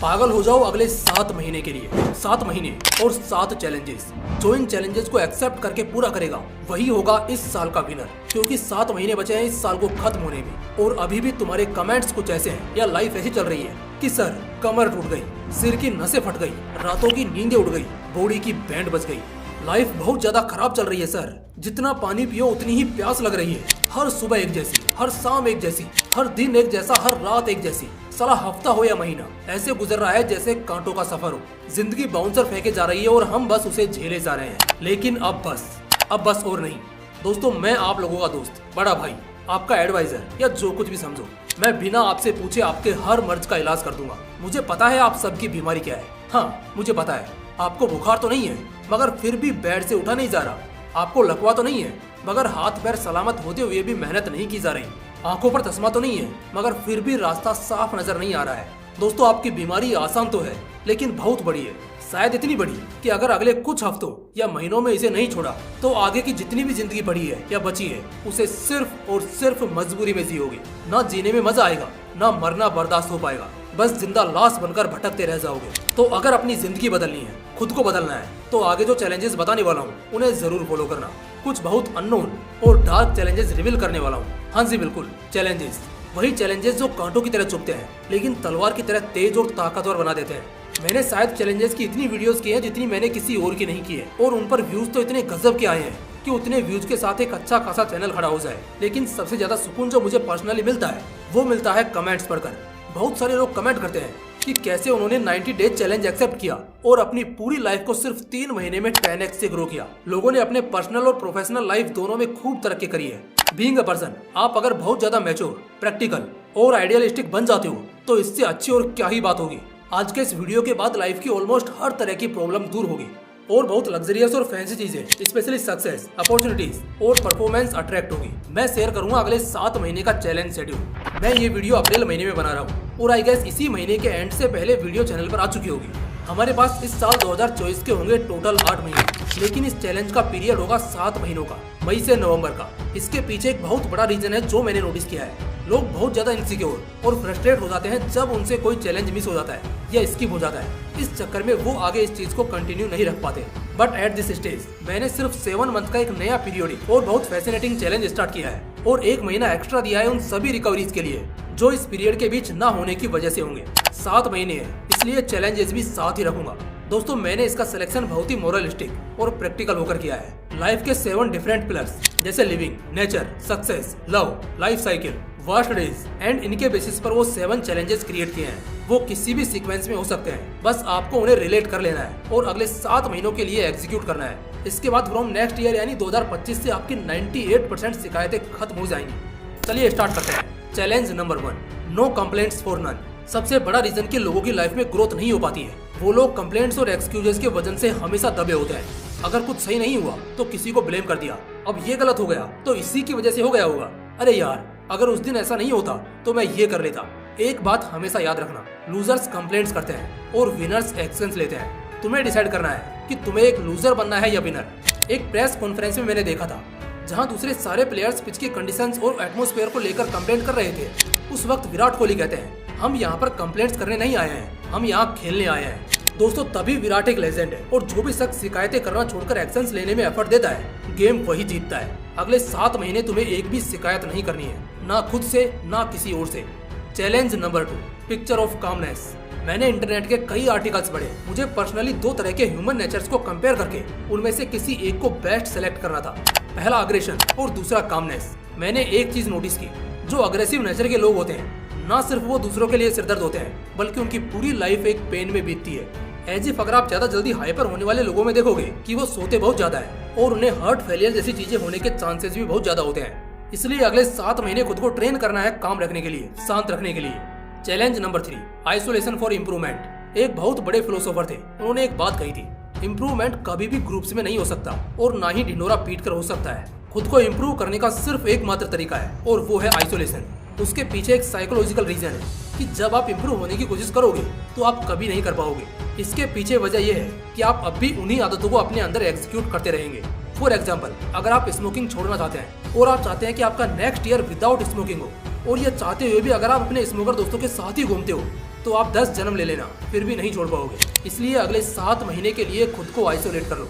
पागल हो जाओ अगले 7 महीने के लिए। 7 महीने और 7 चैलेंजेस। जो इन चैलेंजेस को एक्सेप्ट करके पूरा करेगा वही होगा इस साल का विनर। क्योंकि 7 महीने बचे हैं इस साल को खत्म होने में और अभी भी तुम्हारे कमेंट्स कुछ ऐसे हैं या लाइफ ऐसी चल रही है कि सर कमर टूट गई, सिर की नसें फट गई, रातों की नींदें उड़ गई, बॉडी की बैंड बज गई, लाइफ बहुत ज्यादा खराब चल रही है सर, जितना पानी पियो उतनी ही प्यास लग रही है, हर सुबह एक जैसी, हर शाम एक जैसी, हर दिन एक जैसा, हर रात एक जैसी, साला हफ्ता हो या महीना ऐसे गुजर रहा है जैसे कांटों का सफर हो। जिंदगी बाउंसर फेंके जा रही है और हम बस उसे झेले जा रहे हैं। लेकिन अब बस और नहीं। दोस्तों, मैं आप लोगों का दोस्त, बड़ा भाई, आपका एडवाइजर या जो कुछ भी समझो, मैं बिना आपसे पूछे आपके हर मर्ज का इलाज कर दूंगा। मुझे पता है आप सबकी बीमारी क्या है। हाँ, मुझे पता है आपको बुखार तो नहीं है मगर फिर भी बेड से उठा नहीं जा रहा। आपको लकवा तो नहीं है मगर हाथ पैर सलामत होते हुए भी मेहनत नहीं की जा रही। आंखों पर चश्मा तो नहीं है मगर फिर भी रास्ता साफ नजर नहीं आ रहा है। दोस्तों, आपकी बीमारी आसान तो है लेकिन बहुत बड़ी है, शायद इतनी बड़ी कि अगर अगले कुछ हफ्तों या महीनों में इसे नहीं छोड़ा तो आगे की जितनी भी जिंदगी पड़ी है या बची है उसे सिर्फ और सिर्फ मजबूरी में जियोगे। ना जीने में मजा आएगा, ना मरना बर्दाश्त हो पाएगा, बस जिंदा लाश बनकर भटकते रह जाओगे। तो अगर अपनी जिंदगी बदलनी है, खुद को बदलना है, तो आगे जो चैलेंजेस बताने वाला हूँ उन्हें जरूर फॉलो करना। कुछ बहुत अननोन और डार्क चैलेंजेस रिवील करने वाला हूँ। हाँ जी बिल्कुल, चैलेंजेस, वही चैलेंजेस जो कांटों की तरह चुभते हैं लेकिन तलवार की तरह तेज और ताकतवर बना देते हैं। मैंने शायद चैलेंजेस की इतनी वीडियोस की हैं जितनी मैंने किसी और की नहीं की है और उन पर व्यूज तो इतने गजब के आए हैं कि उतने व्यूज के साथ एक अच्छा खासा चैनल खड़ा हो जाए। लेकिन सबसे ज्यादा सुकून जो मुझे पर्सनली मिलता है वो मिलता है कमेंट्स पढ़कर। बहुत सारे लोग कमेंट करते हैं कि कैसे उन्होंने 90 डेज चैलेंज एक्सेप्ट किया और अपनी पूरी लाइफ को सिर्फ 3 महीने में 10x से ग्रो किया। लोगों ने अपने पर्सनल और प्रोफेशनल लाइफ दोनों में खूब तरक्की करी है। बीइंग अ पर्सन, आप अगर बहुत ज्यादा मैच्योर, प्रैक्टिकल और आइडियलिस्टिक बन जाते हो तो इससे अच्छी और क्या ही बात होगी। आज के इस वीडियो के बाद लाइफ की ऑलमोस्ट हर तरह की प्रॉब्लम दूर होगी और बहुत लग्जरियस और फैंसी चीजें, स्पेशली सक्सेस, अपॉर्चुनिटीज और परफॉर्मेंस अट्रैक्ट होगी। मैं शेयर करूंगा अगले 7 महीने का चैलेंज शेड्यूल। मैं ये वीडियो अप्रैल महीने में बना रहा हूँ और आई गेस इसी महीने के एंड से पहले वीडियो चैनल पर आ चुकी होगी। हमारे पास इस साल 2024 के होंगे टोटल 8 महीने, लेकिन इस चैलेंज का पीरियड होगा 7 महीनों का, मई से नवंबर का। इसके पीछे एक बहुत बड़ा रीजन है जो मैंने नोटिस किया है। लोग बहुत ज्यादा इनसिक्योर और फ्रस्ट्रेट हो जाते हैं जब उनसे कोई चैलेंज मिस हो जाता है या स्किप हो जाता है। इस चक्कर में वो आगे इस चीज को कंटिन्यू नहीं रख पाते। बट एट दिस स्टेज मैंने सिर्फ 7 मंथ का एक नया पीरियडिक और बहुत फैसिनेटिंग चैलेंज स्टार्ट किया है और 1 महीना एक्स्ट्रा दिया है उन सभी रिकवरीज के लिए जो इस पीरियड के बीच ना होने की वजह से होंगे। 7 महीने है इसलिए चैलेंजेस भी साथ ही रखूंगा। दोस्तों, मैंने इसका सिलेक्शन बहुत ही मोरलिस्टिक और प्रैक्टिकल होकर किया है। लाइफ के 7 डिफरेंट पिलर्स जैसे living, nature, success, love, life cycle, vast days and इनके बेसिस पर वो 7 चैलेंजेस क्रिएट किए हैं। वो किसी भी सीक्वेंस में हो सकते हैं, बस आपको उन्हें रिलेट कर लेना है और अगले 7 महीनों के लिए एग्जीक्यूट करना है। इसके बाद फ्रॉम नेक्स्ट ईयर यानी 2025 से आपकी 98% शिकायतें खत्म हो जाएंगी। चलिए स्टार्ट करते हैं। Challenge number 1, no complaints for none. सबसे बड़ा रीजन कि लोगों की लाइफ में ग्रोथ नहीं हो पाती है, वो लोग कंप्लेंट्स और एक्सक्यूजेस के वजन से हमेशा दबे होते हैं। अगर कुछ सही नहीं हुआ तो किसी को ब्लेम कर दिया, अब ये गलत हो गया तो इसी की वजह से हो गया होगा। अरे यार, अगर उस दिन ऐसा नहीं होता तो मैं ये कर लेता। एक बात हमेशा याद रखना, लूजर्स कंप्लेंट्स करते हैं और विनर्स एक्शंस लेते हैं। तुम्हें डिसाइड करना है कि तुम्हें एक लूजर बनना है या विनर। एक प्रेस कॉन्फ्रेंस में मैंने देखा था जहां दूसरे सारे प्लेयर्स पिच के कंडीशंस और एटमॉस्फेयर को लेकर कंप्लेंट कर रहे थे। उस वक्त विराट कोहली कहते हैं, हम यहाँ पर कंप्लेंट्स करने नहीं आए हैं, हम यहाँ खेलने आए हैं। दोस्तों, तभी विराट एक लेजेंड है और जो भी शख्स शिकायतें करना छोड़कर एक्शंस लेने में एफर्ट देता है, गेम वही जीतता है। अगले 7 महीने तुम्हें एक भी शिकायत नहीं करनी है, ना खुद से ना किसी और से। Challenge number 2, picture of calmness. मैंने इंटरनेट के कई आर्टिकल्स पढ़े। मुझे पर्सनली 2 तरह के ह्यूमन नेचर्स को कंपेयर करके उनमें से किसी एक को बेस्ट सेलेक्ट करना था। पहला अग्रेशन और दूसरा कामनेस। मैंने एक चीज नोटिस की, जो अग्रेसिव नेचर के लोग होते हैं ना सिर्फ वो दूसरों के लिए सिरदर्द होते हैं बल्कि उनकी पूरी लाइफ एक पेन में बीतती है। एज इफ अगर आप ज्यादा जल्दी हाइपर होने वाले लोगों में देखोगे कि वो सोते बहुत ज्यादा है और उन्हें हार्ट फेलियर जैसी चीजें होने के चांसेस भी बहुत ज्यादा होते हैं। इसलिए अगले 7 महीने खुद को ट्रेन करना है काम रखने के लिए, शांत रखने के लिए। Challenge number 3, isolation for improvement. एक बहुत बड़े फिलोसोफर थे, उन्होंने एक बात कही थी, इम्प्रूवमेंट कभी भी ग्रुप्स में नहीं हो सकता और ना ही ढिंडोरा पीट कर हो सकता है। खुद को इम्प्रूव करने का सिर्फ एकमात्र तरीका है और वो है आइसोलेशन। उसके पीछे एक साइकोलॉजिकल रीजन है कि जब आप इम्प्रूव होने की कोशिश करोगे तो आप कभी नहीं कर पाओगे। इसके पीछे वजह यह है कि आप अब भी उन्हीं आदतों को अपने अंदर एग्जीक्यूट करते रहेंगे। फॉर एग्जाम्पल, अगर आप स्मोकिंग छोड़ना चाहते हैं और आप चाहते हैं कि आपका नेक्स्ट ईयर विदाउट स्मोकिंग हो और ये चाहते हुए भी अगर आप अपने स्मोकर दोस्तों के साथ ही घूमते हो तो आप 10 जन्म ले लेना फिर भी नहीं छोड़ पाओगे। इसलिए अगले 7 महीने के लिए खुद को आइसोलेट कर लो।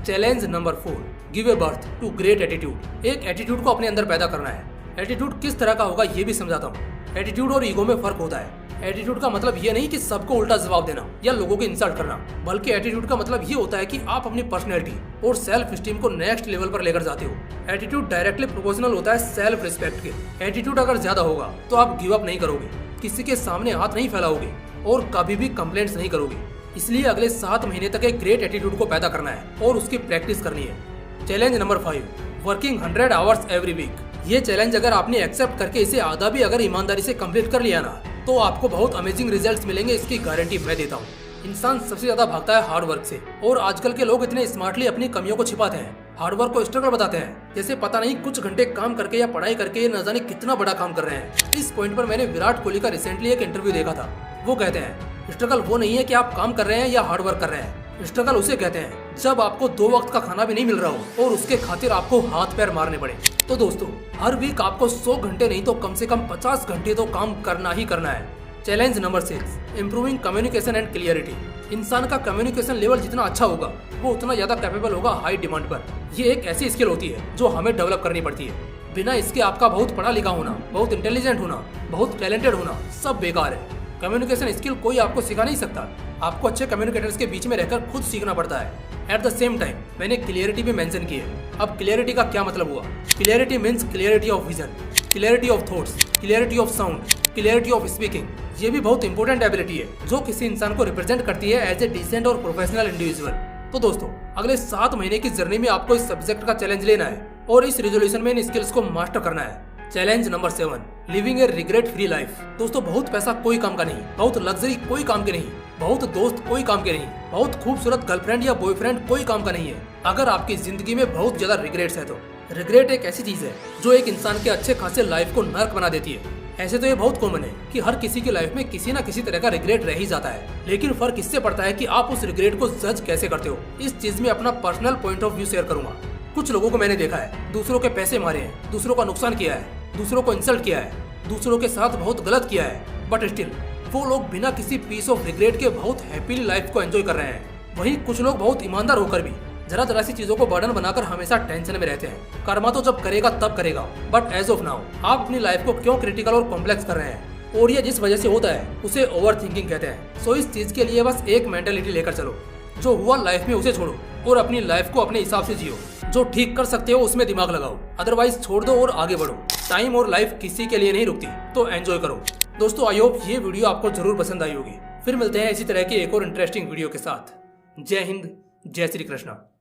Challenge number 4, give a birth to great attitude. एक एटीट्यूड को अपने अंदर पैदा करना है। एटीट्यूड किस तरह का होगा ये भी समझाता हूँ। एटीट्यूड और ईगो में फर्क होता है। एटीट्यूड का मतलब ये नहीं कि सबको उल्टा जवाब देना या लोगों को इंसल्ट करना, बल्कि एटीट्यूड का मतलब ये होता है कि आप अपनी पर्सनैलिटी और सेल्फ स्टीम को नेक्स्ट लेवल पर लेकर जाते हो। एटीट्यूड डायरेक्टली प्रोपोर्शनल होता है सेल्फ रिस्पेक्ट के। एटीट्यूड अगर ज्यादा होगा तो आप गिव अप नहीं करोगे, किसी के सामने हाथ नहीं फैलाओगे और कभी भी कंप्लेंट्स नहीं करोगे। इसलिए अगले 7 महीने तक एक ग्रेट एटीट्यूड को पैदा करना है और उसकी प्रैक्टिस करनी है। Challenge number 5, working 100 hours every week. ये चैलेंज अगर आपने एक्सेप्ट करके इसे आधा भी अगर ईमानदारी से कंप्लीट कर लिया ना, तो आपको बहुत अमेजिंग रिजल्ट्स मिलेंगे, इसकी गारंटी मैं देता हूँ। इंसान सबसे ज्यादा भागता है हार्ड वर्क से, और आजकल के लोग इतने स्मार्टली अपनी कमियों को छिपाते हैं, हार्ड वर्क को स्ट्रगल बताते हैं, जैसे पता नहीं कुछ घंटे काम करके या पढ़ाई करके ये न जाने कितना बड़ा काम कर रहे हैं। इस पॉइंट पर मैंने विराट कोहली का रिसेंटली एक इंटरव्यू देखा था। वो कहते हैं स्ट्रगल वो नहीं है कि आप काम कर रहे हैं या हार्ड वर्क कर रहे हैं। स्ट्रगल उसे कहते हैं जब आपको 2 वक्त का खाना भी नहीं मिल रहा हो और उसके खातिर आपको हाथ पैर मारने पड़े। तो दोस्तों, हर वीक आपको 100 घंटे नहीं तो कम से कम 50 घंटे तो काम करना ही करना है। Challenge number 6, improving communication and clarity. इंसान का कम्युनिकेशन लेवल जितना अच्छा होगा वो उतना ज्यादा कैपेबल होगा हाई डिमांड पर। ये एक ऐसी स्किल होती है जो हमें डेवलप करनी पड़ती है। बिना इसके आपका बहुत पढ़ा लिखा होना, बहुत इंटेलिजेंट होना, बहुत टैलेंटेड होना सब बेकार है। कम्युनिकेशन स्किल कोई आपको सिखा नहीं सकता, आपको अच्छे कम्युनिकेटर्स के बीच में रहकर खुद सीखना पड़ता है। एट द सेम टाइम मैंने क्लियरिटी भी मेंशन की है। अब क्लियरिटी का क्या मतलब हुआ? Clarity means clarity of vision, clarity of thoughts, clarity of sound, clarity of speaking. ये भी बहुत इंपॉर्टेंट एबिलिटी है जो किसी इंसान को रिप्रेजेंट करती है एज ए डिसेंट और प्रोफेशनल इंडिविजुअल। तो दोस्तों, अगले 7 महीने की जर्नी में आपको इस सब्जेक्ट का चैलेंज लेना है और इस रेजोल्यूशन में इन स्किल्स को मास्टर करना है। चैलेंज नंबर 7, लिविंग ए रिग्रेट फ्री लाइफ। दोस्तों, बहुत पैसा कोई काम का नहीं, बहुत लग्जरी कोई काम के नहीं, बहुत दोस्त कोई काम के नहीं, बहुत खूबसूरत गर्लफ्रेंड या बॉयफ्रेंड कोई काम का नहीं है। अगर आपकी जिंदगी में बहुत ज्यादा रिग्रेट्स है तो रिग्रेट एक ऐसी चीज है जो एक इंसान के अच्छे खासे लाइफ को नर्क बना देती है। ऐसे तो ये बहुत कॉमन है कि हर किसी की लाइफ में किसी न किसी तरह का रिग्रेट रह ही जाता है, लेकिन फर्क इससे पड़ता है कि आप उस रिग्रेट को जज कैसे करते हो। इस चीज में अपना personal point of view share करूंगा। कुछ लोगों को मैंने देखा है, दूसरों के पैसे मारे हैं, दूसरों का नुकसान किया है, दूसरों को इंसल्ट किया है, दूसरों के साथ बहुत गलत किया है, बट स्टिल वो लोग बिना किसी पीस ऑफ रिग्रेट के बहुत हैप्पीली लाइफ को एंजॉय कर रहे हैं। वहीं कुछ लोग बहुत ईमानदार होकर भी जरा जरा सी चीजों को बर्डन बनाकर हमेशा टेंशन में रहते हैं। कर्मा तो जब करेगा तब करेगा, बट एज ऑफ नाउ आप अपनी लाइफ को क्यों क्रिटिकल और कॉम्प्लेक्स कर रहे हैं, और ये जिस वजह से होता है उसे ओवर थिंकिंग कहते हैं। सो इस चीज के लिए बस एक मेंटेलिटी लेकर चलो, जो हुआ लाइफ में उसे छोड़ो और अपनी लाइफ को अपने हिसाब से जियो। जो ठीक कर सकते हो उसमें दिमाग लगाओ, अदरवाइज छोड़ दो और आगे बढ़ो। टाइम और लाइफ किसी के लिए नहीं रुकती, तो एंजॉय करो। दोस्तों, आई होप ये वीडियो आपको जरूर पसंद आई होगी। फिर मिलते हैं इसी तरह की एक और इंटरेस्टिंग वीडियो के साथ। जय हिंद, जय श्री कृष्णा।